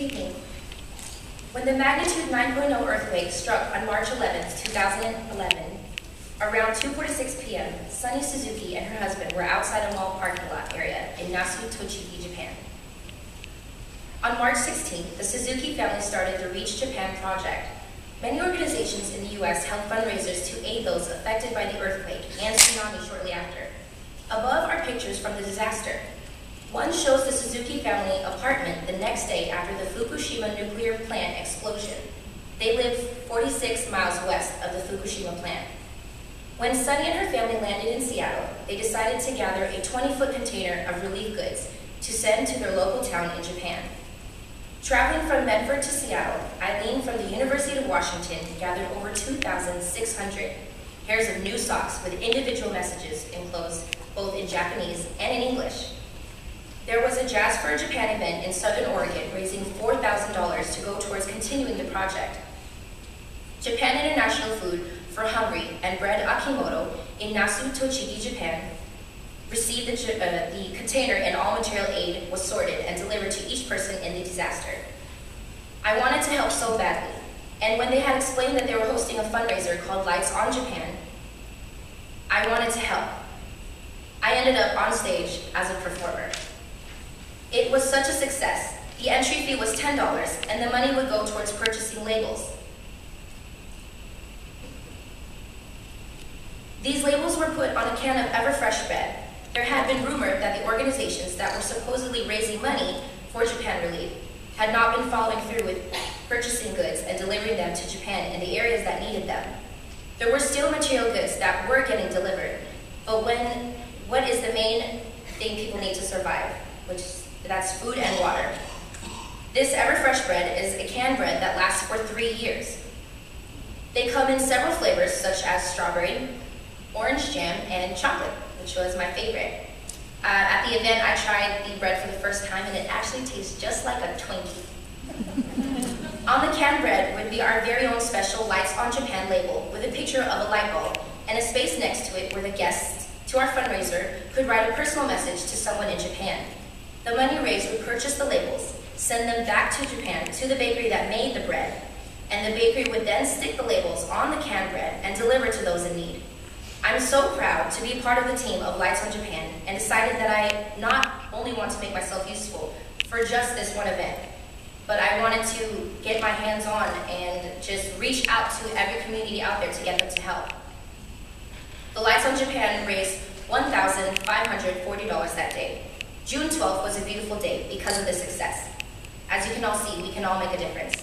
evening. When the magnitude 9.0 earthquake struck on March 11, 2011, around 2:46 p.m., Sunny Suzuki and her husband were outside a mall parking lot area in Nasu, Tochigi, Japan. On March 16th, the Suzuki family started the Reach Japan project. Many organizations in the U.S. held fundraisers to aid those affected by the earthquake and tsunami shortly after. Above are pictures from the disaster. One shows the Suzuki family apartment the next day after the Fukushima nuclear plant explosion. They live 46 miles west of the Fukushima plant. When Sunny and her family landed in Seattle, they decided to gather a 20-foot container of relief goods to send to their local town in Japan. Traveling from Medford to Seattle, Eileen from the University of Washington gathered over 2,600 pairs of new socks with individual messages enclosed both in Japanese and in English. There was a Jazz for Japan event in Southern Oregon raising $4,000 to go towards continuing the project. Japan International Food for Hungry and Bread Akimoto in Nasu, Tochigi, Japan received the container, and all material aid was sorted and delivered to each person in the disaster. I wanted to help so badly, and when they had explained that they were hosting a fundraiser called Lights on Japan, I wanted to help. I ended up on stage as a performer. It was such a success. The entry fee was $10, and the money would go towards purchasing labels. These labels were put on a can of Everfresh bread. There had been rumored that the organizations that were supposedly raising money for Japan relief had not been following through with purchasing goods and delivering them to Japan in the areas that needed them. There were still material goods that were getting delivered, but what is the main thing people need to survive? That's food and water. This Everfresh bread is a canned bread that lasts for 3 years. They come in several flavors such as strawberry, orange jam, and chocolate, which was my favorite. At the event, I tried the bread for the first time, and it actually tastes just like a Twinkie. On the canned bread would be our very own special Lights on Japan label with a picture of a light bulb and a space next to it where the guests to our fundraiser could write a personal message to someone in Japan. The money raised would purchase the labels, send them back to Japan to the bakery that made the bread, and the bakery would then stick the labels on the canned bread and deliver to those in need. I'm so proud to be part of the team of Lights on Japan and decided that I not only want to make myself useful for just this one event, but I wanted to get my hands on and just reach out to every community out there to get them to help. The Lights on Japan raised $1,540 that day. June 12th was a beautiful day because of the success. As you can all see, we can all make a difference.